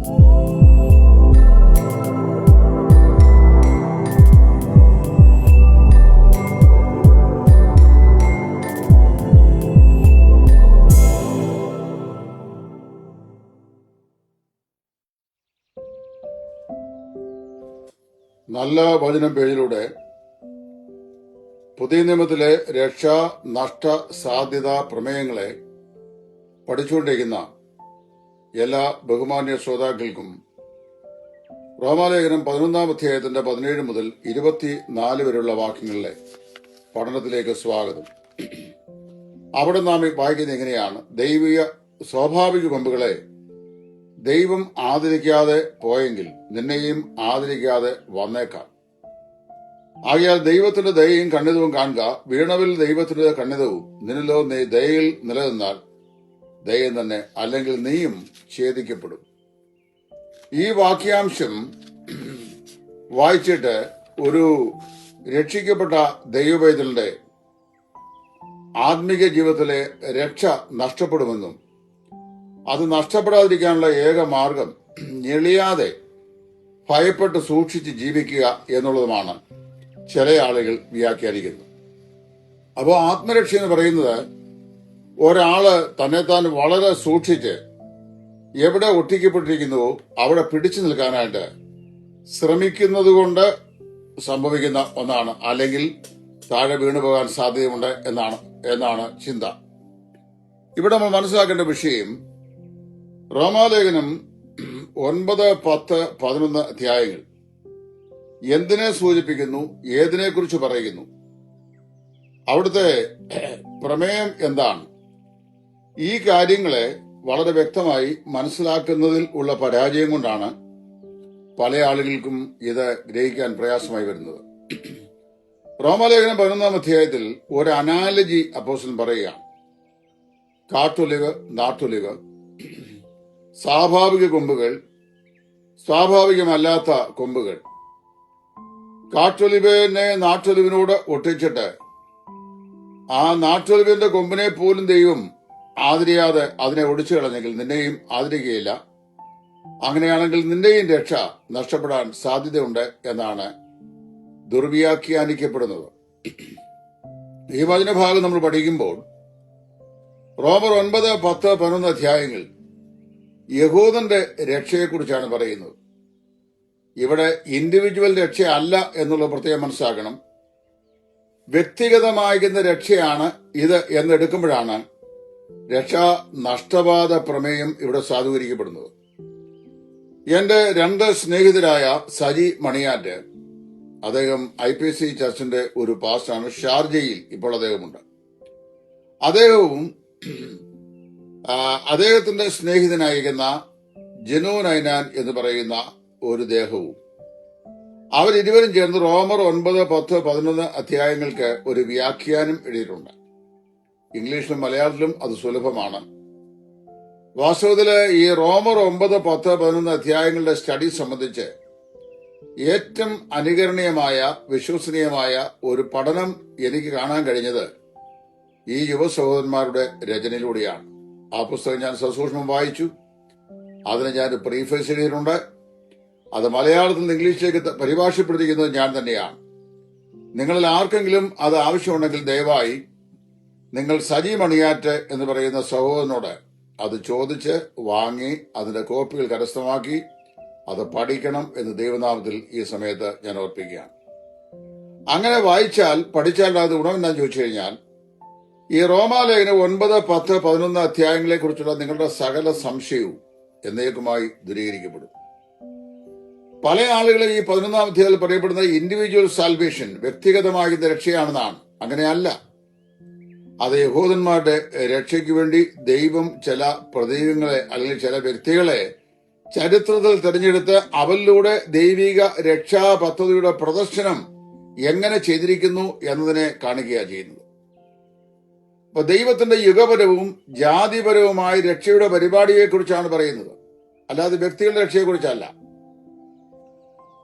നല്ല വചനം പേജിലൂടെ പുതിയ നിയമത്തിലെ രക്ഷാ നഷ്ട സാധ്യത പ്രമേയങ്ങളെ പഠിച്ചുകൊണ്ടിരിക്കുന്ന എല്ലാ ബഹുമാന്യ ശ്രോതാക്കൾക്കും റോമാലേഖനം 11 അധ്യായത്തിന്റെ 17 മുതൽ 24 വരെയുള്ള വാക്യങ്ങളിലെ പഠനത്തിലേക്ക് സ്വാഗതം. അവിടെ നാം വായിക്കുന്നത് എങ്ങനെയാണ്? ദൈവിക സ്വാഭാവിക കൊമ്പുകളെ ദൈവം ആദരിക്കാതെ പോയെങ്കിൽ നിന്നെയും ആദരിക്കാതെ വന്നേക്കാം. ആകയാൽ ദൈവത്തിന്റെ ദയയും കണ്ണിതവും കാണുക. വീണവിൽ ദൈവത്തിന്റെ കണ്ണിതവും നിന്നിലോ നീ ദയയിൽ നിലനിന്നാൽ ദയം തന്നെ, അല്ലെങ്കിൽ നീയും ഛേദിക്കപ്പെടും. ഈ വാക്യാംശം വായിച്ചിട്ട് ഒരു രക്ഷിക്കപ്പെട്ട ദൈവപൈതലിന്റെ ആത്മീക ജീവിതത്തിലെ രക്ഷ നഷ്ടപ്പെടുമെന്നും അത് നഷ്ടപ്പെടാതിരിക്കാനുള്ള ഏക മാർഗം ഞെളിയാതെ ഭയപ്പെട്ട് സൂക്ഷിച്ച് ജീവിക്കുക എന്നുള്ളതുമാണ് ചില ആളുകൾ വ്യാഖ്യാനിക്കുന്നത്. അപ്പോൾ ആത്മരക്ഷ എന്ന് പറയുന്നത് ഒരാള് തന്നെത്താൻ വളരെ സൂക്ഷിച്ച് എവിടെ ഒട്ടിക്കപ്പെട്ടിരിക്കുന്നുവോ അവിടെ പിടിച്ചു നിൽക്കാനായിട്ട് ശ്രമിക്കുന്നത് കൊണ്ട് സംഭവിക്കുന്ന ഒന്നാണ്, അല്ലെങ്കിൽ താഴെ വീണുപോകാൻ സാധ്യതയുണ്ട് എന്നാണ് ചിന്ത. ഇവിടെ നമ്മൾ മനസ്സിലാക്കേണ്ട വിഷയം റോമാലേഖനം 9, 10, 11 അധ്യായങ്ങൾ എന്തിനെ സൂചിപ്പിക്കുന്നു, ഏതിനെക്കുറിച്ച് പറയുന്നു, അവിടുത്തെ പ്രമേയം എന്താണ്? ഈ കാര്യങ്ങളെ വളരെ വ്യക്തമായി മനസ്സിലാക്കുന്നതിൽ ഉള്ള പരാജയം കൊണ്ടാണ് പല ആളുകൾക്കും ഇത് ഗ്രഹിക്കാൻ പ്രയാസമായി വരുന്നത്. റോമാലേഖനം 11 അധ്യായത്തിൽ ഒരു അനാലജി അപ്പോസ്തലൻ പറയുകയാണ്. കാട്ടൊലിവ്, നാട്ടൊലിവ്, സ്വാഭാവിക കൊമ്പുകൾ, സ്വാഭാവികമല്ലാത്ത കൊമ്പുകൾ. കാട്ടൊലിവിനെ നാട്ടൊലിവിനോട് ഒട്ടിച്ചിട്ട് ആ നാട്ടൊലിവിന്റെ കൊമ്പിനെ പോലും ദൈവം ആദരിയാതെ അതിനെ ഒടിച്ചു കളഞ്ഞെങ്കിൽ നിന്നെയും ആദരിക്കുകയില്ല. അങ്ങനെയാണെങ്കിൽ നിന്റെയും രക്ഷ നഷ്ടപ്പെടാൻ സാധ്യതയുണ്ട് എന്നാണ് ദുർവ്യാഖ്യാനിക്കപ്പെടുന്നത്. ഈ വചനഭാഗം നമ്മൾ പഠിക്കുമ്പോൾ റോമർ 9, 10, 11 അധ്യായങ്ങൾ യഹൂദന്റെ രക്ഷയെക്കുറിച്ചാണ് പറയുന്നത്. ഇവിടെ ഇൻഡിവിജ്വൽ രക്ഷയല്ല എന്നുള്ള പ്രത്യേകം മനസ്സിലാക്കണം. വ്യക്തിഗതമാകുന്ന രക്ഷയാണ് ഇത് എന്നെടുക്കുമ്പോഴാണ് രക്ഷാ നഷ്ടപാത പ്രമേയം ഇവിടെ സാധൂകരിക്കപ്പെടുന്നത്. എന്റെ 2 സ്നേഹിതരായ സജി മണിയാറ്റ്, അദ്ദേഹം IPC ചർച്ചിന്റെ ഒരു പാസ്റ്ററാണ്. ഷാർജയിൽ ഇപ്പോൾ അദ്ദേഹമുണ്ട്. അദ്ദേഹവും അദ്ദേഹത്തിന്റെ സ്നേഹിതനായിരിക്കുന്ന ജനൂ നൈനാൻ എന്ന് പറയുന്ന ഒരു ദേഹവും അവരിരുവരും ചേർന്ന് റോമർ 9, 10, 11 അധ്യായങ്ങൾക്ക് ഒരു വ്യാഖ്യാനം എഴുതിയിട്ടുണ്ട്. ഇംഗ്ലീഷിലും മലയാളത്തിലും അത് സുലഭമാണ്. വാസ്തവത്തില് ഈ റോമർ 9, 10, 11 അധ്യായങ്ങളുടെ സ്റ്റഡി സംബന്ധിച്ച് ഏറ്റവും അനുകരണീയമായ, വിശ്വസനീയമായ ഒരു പഠനം എനിക്ക് കാണാൻ കഴിഞ്ഞത് ഈ യുവ സഹോദരന്മാരുടെ രചനയിലൂടെയാണ്. ആ പുസ്തകം ഞാൻ സസൂക്ഷ്മം വായിച്ചു. അതിന് ഞാൻ പ്രീഫേസ് എഴുതിയിട്ടുണ്ട്. അത് മലയാളത്തിൽ നിന്ന് ഇംഗ്ലീഷിലേക്ക് പരിഭാഷപ്പെടുത്തിയിരിക്കുന്നത് ഞാൻ തന്നെയാണ്. നിങ്ങളിൽ ആർക്കെങ്കിലും അത് ആവശ്യമുണ്ടെങ്കിൽ ദയവായി നിങ്ങൾ സജി മണിയാറ്റ് എന്ന് പറയുന്ന സഹോദരനോട് അത് ചോദിച്ച് വാങ്ങി അതിന്റെ കോപ്പികൾ കരസ്ഥമാക്കി അത് പഠിക്കണം എന്ന് ദൈവനാമത്തിൽ ഈ സമയത്ത് ഞാൻ ഓർപ്പിക്കുകയാണ്. അങ്ങനെ പഠിച്ചാൽ അത് ഗുണമെന്നാന്ന് ചോദിച്ചു കഴിഞ്ഞാൽ, ഈ റോമാലേഖനം 9, 10, 11 അധ്യായങ്ങളെ കുറിച്ചുള്ള നിങ്ങളുടെ സകല സംശയവും എന്നേക്കുമായി ദൂരീകരിക്കപ്പെടും. പല ആളുകളും ഈ 11 അധ്യായത്തിൽ പറയപ്പെടുന്ന ഇൻഡിവിജ്വൽ സാൽവേഷൻ, വ്യക്തിഗതമാകുന്ന രക്ഷയാണെന്നാണ്. അങ്ങനെയല്ല. അത് യഹൂദന്മാരുടെ രക്ഷയ്ക്ക് വേണ്ടി ദൈവം ചില പ്രതീകങ്ങളെ അല്ലെങ്കിൽ ചില വ്യക്തികളെ ചരിത്രത്തിൽ തിരഞ്ഞെടുത്ത് അവരിലൂടെ ദൈവിക രക്ഷാ പദ്ധതിയുടെ പ്രദർശനം എങ്ങനെ ചെയ്തിരിക്കുന്നു എന്നതിനെ കാണിക്കുകയാണ് ചെയ്യുന്നത്. അപ്പൊ ദൈവത്തിന്റെ യുഗപരവും ജാതിപരവുമായ രക്ഷയുടെ പരിപാടിയെക്കുറിച്ചാണ് പറയുന്നത്, അല്ലാതെ വ്യക്തികളുടെ രക്ഷയെക്കുറിച്ചല്ല.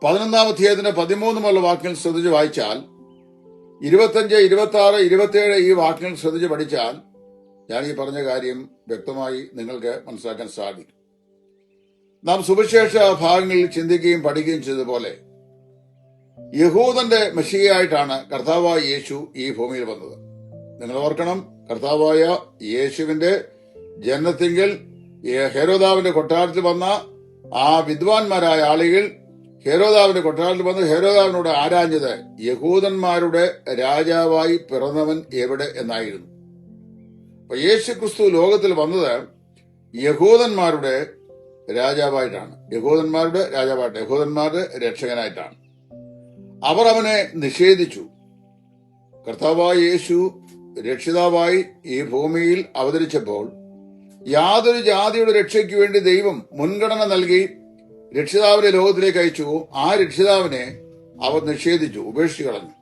11 അധ്യായത്തിന്റെ 13 മുതലുള്ള വാക്യങ്ങൾ ശ്രദ്ധിച്ച് വായിച്ചാൽ 25, 26, 27 ഈ വാക്യങ്ങൾ ശ്രദ്ധിച്ച് പഠിച്ചാൽ ഞാൻ ഈ പറഞ്ഞ കാര്യം വ്യക്തമായി നിങ്ങൾക്ക് മനസ്സിലാക്കാൻ സാധിക്കും. നാം സുവിശേഷ ഭാഗങ്ങളിൽ ചിന്തിക്കുകയും പഠിക്കുകയും ചെയ്തതുപോലെ യഹൂദന്റെ മെസ്സിഹയായിട്ടാണ് കർത്താവായ യേശു ഈ ഭൂമിയിൽ വന്നത്. നിങ്ങൾ ഓർക്കണം, കർത്താവായ യേശുവിന്റെ ജനനത്തിങ്കിൽ ഹെരോദാവിന്റെ കൊട്ടാരത്തിൽ വന്ന ആ വിദ്വാൻമാരായ ആളുകൾ ഹെരോദാവിന്റെ കൊട്ടാരത്തിൽ വന്ന് ഹെരോദാവിനോട് ആരാഞ്ഞത് യഹൂദന്മാരുടെ രാജാവായി പിറന്നവൻ എവിടെ എന്നായിരുന്നു. അപ്പൊ യേശു ക്രിസ്തു ലോകത്തിൽ വന്നത് യഹൂദന്മാരുടെ രാജാവായിട്ടാണ്, യഹൂദന്മാരുടെ രക്ഷകനായിട്ടാണ്. അവർ അവനെ നിഷേധിച്ചു. കർത്താവായ യേശു രക്ഷിതാവായി ഈ ഭൂമിയിൽ അവതരിച്ചപ്പോൾ യാതൊരു ജാതിയുടെ രക്ഷയ്ക്ക് വേണ്ടി ദൈവം മുൻഗണന നൽകി രക്ഷിതാവിനെ ലോകത്തിലേക്ക് അയച്ചു. ആ രക്ഷിതാവിനെ അവർ നിഷേധിച്ചു, ഉപേക്ഷിച്ചു കളഞ്ഞു.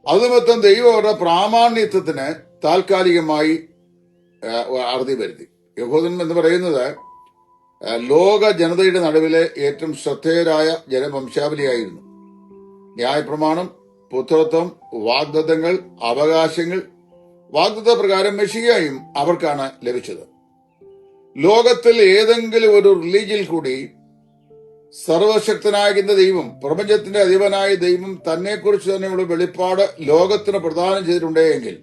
അതുനിമിത്തം ദൈവം അവരുടെ പ്രാമാണ്യത്വത്തിന് താൽക്കാലികമായി അറുതി വരുത്തി. യഹൂദൻ എന്ന് പറയുന്നത് ലോക ജനതയുടെ നടുവിലെ ഏറ്റവും ശ്രദ്ധേയരായ ജനവംശാവലിയായിരുന്നു. ന്യായപ്രമാണം, പുത്രത്വം, വാഗ്ദത്തങ്ങൾ, അവകാശങ്ങൾ, വാഗ്ദത്ത പ്രകാരം മെഷിയായും അവർക്കാണ് ലഭിച്ചത്. ലോകത്തിൽ ഏതെങ്കിലും ഒരു റിലീജിയനിൽ കൂടി സർവശക്തനാകുന്ന ദൈവം, പ്രപഞ്ചത്തിന്റെ അധിപനായ ദൈവം തന്നെക്കുറിച്ച് തന്നെയുള്ള വെളിപ്പാട് ലോകത്തിന് പ്രദാനം ചെയ്തിട്ടുണ്ടെങ്കിൽ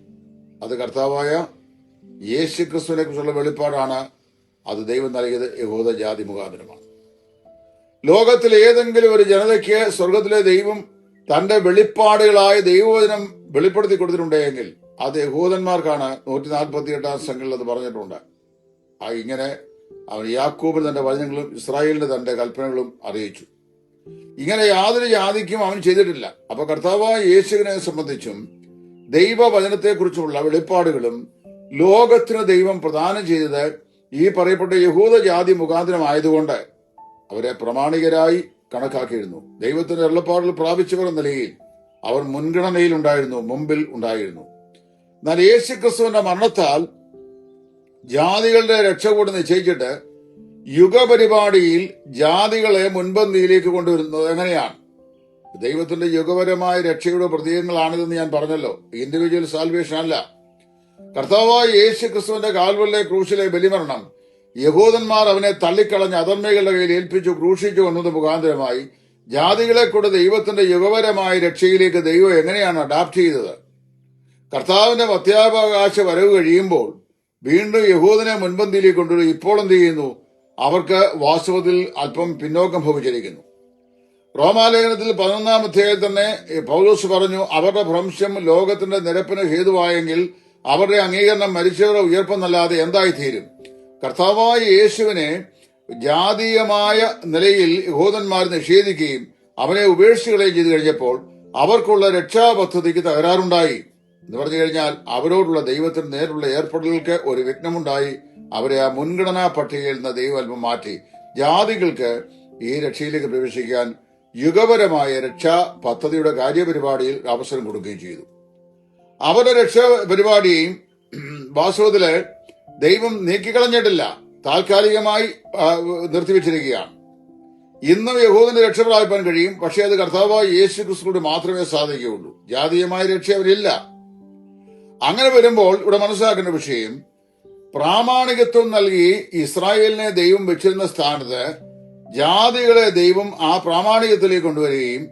അത് കർത്താവായ യേശു ക്രിസ്തുവിനെ കുറിച്ചുള്ള വെളിപ്പാടാണ്. അത് ദൈവം നൽകിയത് യഹൂദ ജാതി മുഖാന്തരമാണ്. ലോകത്തിൽ ഏതെങ്കിലും ഒരു ജനതയ്ക്ക് സ്വർഗത്തിലെ ദൈവം തന്റെ വെളിപ്പാടുകളായ ദൈവവചനം വെളിപ്പെടുത്തി കൊടുത്തിട്ടുണ്ടെങ്കിൽ അത് യഹൂദന്മാർക്കാണ്. 148 സംഘങ്ങളിൽ അത് പറഞ്ഞിട്ടുണ്ട്. ഇങ്ങനെ അവൻ യാക്കോബിന് തന്റെ വചനങ്ങളും ഇസ്രായേലിന് തന്റെ കൽപ്പനകളും അറിയിച്ചു. ഇങ്ങനെ യാതൊരു ജാതിക്കും അവൻ ചെയ്തിട്ടില്ല. അപ്പൊ കർത്താവായ യേശുവിനെ സംബന്ധിച്ചും ദൈവവചനത്തെക്കുറിച്ചുള്ള വെളിപ്പാടുകളും ലോകത്തിന് ദൈവം പ്രദാനം ചെയ്തത് ഈ പറയപ്പെട്ട യഹൂദ ജാതി മുഖാന്തരമായതുകൊണ്ട് അവരെ പ്രമാണികരായി കണക്കാക്കിയിരുന്നു. ദൈവത്തിന്റെ അരുളപ്പാടുകൾ പ്രാപിച്ചവർ എന്ന നിലയിൽ അവർ മുൻഗണനയിൽ ഉണ്ടായിരുന്നു, മുമ്പിൽ ഉണ്ടായിരുന്നു. എന്നാൽ യേശു ക്രിസ്തുവിന്റെ മരണത്താൽ ജാതികളുടെ രക്ഷ കൂടി നിശ്ചയിച്ചിട്ട് യുഗപരിപാടിയിൽ ജാതികളെ മുൻപന്തിയിലേക്ക് കൊണ്ടുവരുന്നത് എങ്ങനെയാണ്? ദൈവത്തിന്റെ യുഗപരമായ രക്ഷയുടെ പ്രതീകങ്ങളാണിതെന്ന് ഞാൻ പറഞ്ഞല്ലോ. ഇൻഡിവിജ്വൽ സാൽവേഷൻ അല്ല. കർത്താവായ യേശു ക്രിസ്തുവിന്റെ കാൽവരിലെ ക്രൂശിലെ ബലിമരണം യഹൂദന്മാർ അവനെ തള്ളിക്കളഞ്ഞ് അധർമ്മികളുടെ കയ്യിൽ ഏൽപ്പിച്ചു ക്രൂശിച്ചു കൊന്നത് മുഖാന്തരമായി ജാതികളെ കൂടെ ദൈവത്തിന്റെ യുഗപരമായ രക്ഷയിലേക്ക് ദൈവം എങ്ങനെയാണ് അഡാപ്റ്റ് ചെയ്തത്? കർത്താവിന്റെ മധ്യാവകാശ വരവ് കഴിയുമ്പോൾ വീണ്ടും യഹൂദനെ മുൻപന്തിയിലേക്ക് കൊണ്ടുവരും. ഇപ്പോൾ എന്ത് ചെയ്യുന്നു? അവർക്ക് വാസ്തവത്തിൽ അല്പം പിന്നോക്കം ഭവിച്ചിരിക്കുന്നു. റോമാലേഖനത്തിൽ 11-ാം അധ്യായത്തിൽ തന്നെ പൗലോസ് പറഞ്ഞു, അവരുടെ ഭ്രംശം ലോകത്തിന്റെ നിരപ്പിന് ഹേതുവായെങ്കിൽ അവരുടെ അംഗീകരണം മരിച്ചവരുടെ ഉയർപ്പെന്നല്ലാതെ എന്തായിത്തീരും? കർത്താവായ യേശുവിനെ ജാതീയമായ നിലയിൽ യഹൂദന്മാർ നിഷേധിക്കുകയും അവനെ ഉപേക്ഷിക്കുകയും ചെയ്തു കഴിഞ്ഞപ്പോൾ അവർക്കുള്ള രക്ഷാപദ്ധതിക്ക് തകരാറുണ്ടായി. എന്ന് പറഞ്ഞു കഴിഞ്ഞാൽ അവരോടുള്ള ദൈവത്തിന് നേരിലുള്ള ഏർപ്പെടലുകൾക്ക് ഒരു വിഘ്നമുണ്ടായി. അവരെ ആ മുൻഗണനാ പട്ടികയിൽ നിന്ന് ദൈവം അല്പം മാറ്റി ജാതികൾക്ക് ഈ രക്ഷയിലേക്ക് പ്രവേശിക്കാൻ യുഗപരമായ രക്ഷാ പദ്ധതിയുടെ കാര്യപരിപാടിയിൽ അവസരം കൊടുക്കുകയും ചെയ്തു. അവരുടെ രക്ഷാ പരിപാടിയും വാസ്തവത്തില് ദൈവം നീക്കിക്കളഞ്ഞിട്ടില്ല, താൽക്കാലികമായി നിർത്തിവെച്ചിരിക്കുകയാണ്. ഇന്നും യഹൂദന്റെ രക്ഷ പ്രാപിപ്പാൻ കഴിയും. പക്ഷേ അത് കർത്താവായ യേശു ക്രിസ്തുവിനോട് മാത്രമേ സാധിക്കുകയുള്ളൂ. ജാതീയമായ രക്ഷ അവരില്ല. അങ്ങനെ വരുമ്പോൾ ഇവിടെ മനസ്സിലാക്കേണ്ട വിഷയം, പ്രാമാണികത്വം നൽകി ഇസ്രായേലിനെ ദൈവം വെച്ചിരുന്ന സ്ഥാനത്ത് ജാതികളെ ദൈവം ആ പ്രാമാണികത്തിലേക്ക് കൊണ്ടുവരികയും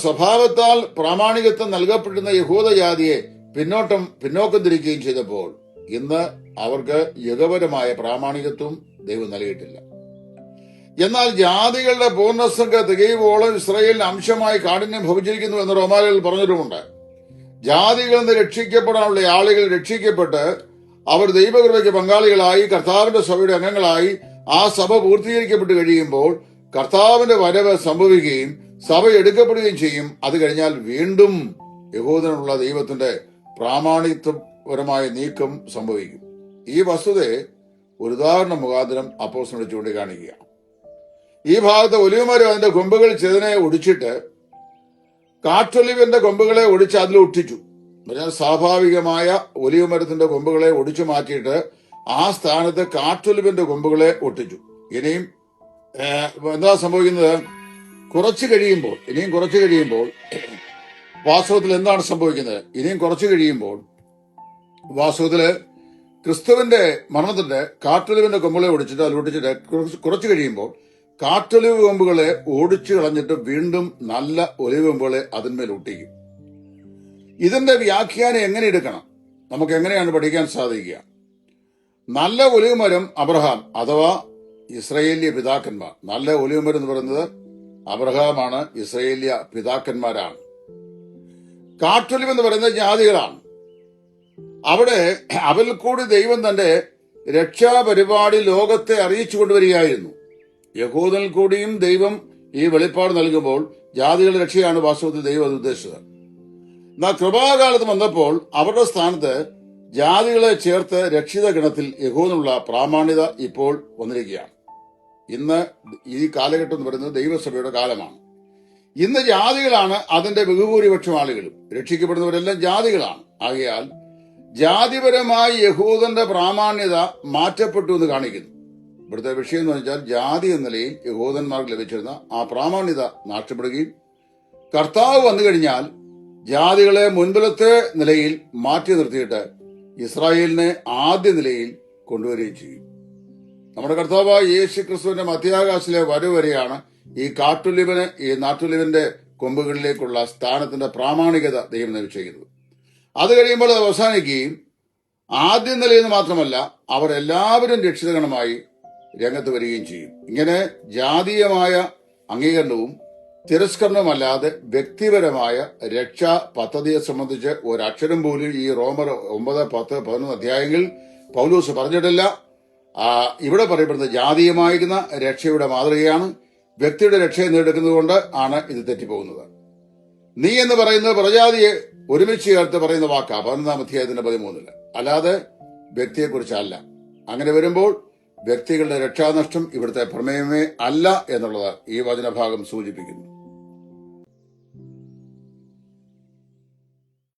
സ്വഭാവത്താൽ പ്രാമാണികത്വം നൽകപ്പെട്ടിരുന്ന യഹൂദ ജാതിയെ പിന്നോക്കം തിരിക്കുകയും ചെയ്തപ്പോൾ ഇന്ന് അവർക്ക് യുഗപരമായ പ്രാമാണികത്വം ദൈവം നൽകിയിട്ടില്ല. എന്നാൽ ജാതികളുടെ പൂർണ്ണസംഖ്യ തികയുവോളം ഇസ്രായേലിന് അംശമായി കാഠിന്യം ഭവിച്ചിരിക്കുന്നു എന്ന് റോമാലേഖനത്തിൽ പറഞ്ഞിട്ടുമുണ്ട്. ജാതികളിൽ നിന്ന് രക്ഷിക്കപ്പെടാനുള്ള ആളുകൾ രക്ഷിക്കപ്പെട്ട് അവർ ദൈവകൃപയ്ക്ക് പങ്കാളികളായി കർത്താവിന്റെ സഭയുടെ അംഗങ്ങളായി ആ സഭ പൂർത്തീകരിക്കപ്പെട്ട് കഴിയുമ്പോൾ കർത്താവിന്റെ വരവ് സംഭവിക്കുകയും സഭ എടുക്കപ്പെടുകയും ചെയ്യും. അത് കഴിഞ്ഞാൽ വീണ്ടും യഹൂദനുള്ള ദൈവത്തിന്റെ പ്രാമാണിത്വപരമായ നീക്കം സംഭവിക്കും. ഈ വസ്തുതയെ ഒരു ഉദാഹരണ മുഖാന്തരം അപ്പോസ്തലൻ ചൂണ്ടിക്കാണിക്കുക. ഈ ഭാഗത്ത് ഒലിവുമരം അതിന്റെ കൊമ്പുകൾ ചെതിനെ ഒടിച്ചിട്ട് കാട്ടൊലിവിന്റെ കൊമ്പുകളെ ഒടിച്ച് അതിൽ ഒട്ടിച്ചു. എന്നാൽ സ്വാഭാവികമായ ഒലിവുമരത്തിന്റെ കൊമ്പുകളെ ഒടിച്ചു മാറ്റിയിട്ട് ആ സ്ഥാനത്ത് കാട്ടൊലിവിന്റെ കൊമ്പുകളെ ഒട്ടിച്ചു. ഇനിയും എന്താ സംഭവിക്കുന്നത്? ഇനിയും കുറച്ചു കഴിയുമ്പോൾ വാസ്തവത്തിൽ എന്താണ് സംഭവിക്കുന്നത്? ഇനിയും കുറച്ചു കഴിയുമ്പോൾ വാസ്തവത്തില് ക്രിസ്തുവിന്റെ മരണത്തിന്റെ കാട്ടൊലിവിന്റെ കൊമ്പുകളെ ഒടിച്ചിട്ട് അതിലൊട്ടിച്ചിട്ട് കുറച്ചു കഴിയുമ്പോൾ കാട്ടൊലിവ് കൊമ്പുകളെ ഓടിച്ചു കളഞ്ഞിട്ട് വീണ്ടും നല്ല ഒലിവ് കൊമ്പുകളെ അതിന്മേൽ ഒട്ടിക്കും. ഇതിന്റെ വ്യാഖ്യാനം എങ്ങനെ എടുക്കണം, നമുക്ക് എങ്ങനെയാണ് പഠിക്കാൻ സാധിക്കുക? നല്ല ഒലിവ് മരം അബ്രഹാം അഥവാ ഇസ്രയേലിയ പിതാക്കന്മാർ. നല്ല ഒലിവ് മരം എന്ന് പറയുന്നത് അബ്രഹാമാണ്, ഇസ്രയേലിയ പിതാക്കന്മാരാണ്. കാട്ടൊലിവ് എന്ന് പറയുന്നത് ജാതികളാണ്. അവിടെ അവരിൽ കൂടി ദൈവം തന്റെ രക്ഷാപരിപാടി ലോകത്തെ അറിയിച്ചു കൊണ്ടുവരികയായിരുന്നു. യഹൂദനിൽ കൂടിയും ദൈവം ഈ വെളിപ്പാട് നൽകുമ്പോൾ ജാതികളുടെ രക്ഷയാണ് വാസ്തവത്തിൽ ദൈവം അത് ഉദ്ദേശിച്ചത്. എന്നാൽ കൃപാകാലത്ത് വന്നപ്പോൾ അവരുടെ സ്ഥാനത്ത് ജാതികളെ ചേർത്ത് രക്ഷിത ഗണത്തിൽ യഹൂദനുള്ള പ്രാമാണ്യത ഇപ്പോൾ വന്നിരിക്കുകയാണ്. ഇന്ന് ഈ കാലഘട്ടം എന്ന് പറയുന്നത് ദൈവസഭയുടെ കാലമാണ്. ഇന്ന് ജാതികളാണ് അതിന്റെ ബഹുഭൂരിപക്ഷം ആളുകളും. രക്ഷിക്കപ്പെടുന്നവരെല്ലാം ജാതികളാണ്. ആകയാൽ ജാതിപരമായി യഹൂദന്റെ പ്രാമാണ്യത മാറ്റപ്പെട്ടു എന്ന് കാണിക്കുന്നു. ഇവിടുത്തെ വിഷയം എന്ന് വെച്ചാൽ ജാതി എന്ന നിലയിൽ യഹൂദന്മാർക്ക് ലഭിച്ചിരുന്ന ആ പ്രാമാണ്യത നഷ്ടപ്പെടുകയും കർത്താവ് വന്നു കഴിഞ്ഞാൽ ജാതികളെ മുൻപിലത്തെ നിലയിൽ മാറ്റി നിർത്തിയിട്ട് ഇസ്രായേലിനെ ആദ്യ നിലയിൽ കൊണ്ടുവരികയും ചെയ്യും. നമ്മുടെ കർത്താവായ യേശു ക്രിസ്തുവിന്റെ മധ്യാകാശിലെ വരവ് വരെയാണ് ഈ കാട്ടൊലിവിന്, ഈ നാട്ടൊലിവിന്റെ കൊമ്പുകളിലേക്കുള്ള സ്ഥാനത്തിന്റെ പ്രാമാണികത ദൈവം നിശ്ചയിക്കുന്നത്. അത് കഴിയുമ്പോൾ അത് അവസാനിക്കുകയും ആദ്യ നിലയിൽ നിന്ന് മാത്രമല്ല അവരെല്ലാവരും രക്ഷിതഗണമായി രംഗത്ത് വരികയും ചെയ്യും. ഇങ്ങനെ ജാതീയമായ അംഗീകരണവും തിരസ്കരണവുമല്ലാതെ വ്യക്തിപരമായ രക്ഷാ പദ്ധതിയെ സംബന്ധിച്ച് ഒരക്ഷരം പോലും ഈ റോമർ 9, 10, 11 അധ്യായങ്ങളിൽ പൗലോസ് പറഞ്ഞിട്ടില്ല. ഇവിടെ പറയപ്പെടുന്ന ജാതീയമായിരുന്ന രക്ഷയുടെ മാതൃകയാണ്. വ്യക്തിയുടെ രക്ഷയെ നേടിയെടുക്കുന്നത് കൊണ്ട് ആണ് ഇത് തെറ്റിപ്പോകുന്നത്. നീ എന്ന് പറയുന്നത് പ്രജാതിയെ ഒരുമിച്ച് ചേർത്ത് പറയുന്ന വാക്കാ 11 അധ്യായത്തിന്റെ 13. അല്ലാതെ വ്യക്തിയെക്കുറിച്ചല്ല. അങ്ങനെ വരുമ്പോൾ വ്യക്തികളുടെ രക്ഷാനഷ്ടം ഇവിടുത്തെ പ്രമേയമേ അല്ല എന്നുള്ളത് ഈ വചനഭാഗം സൂചിപ്പിക്കുന്നു.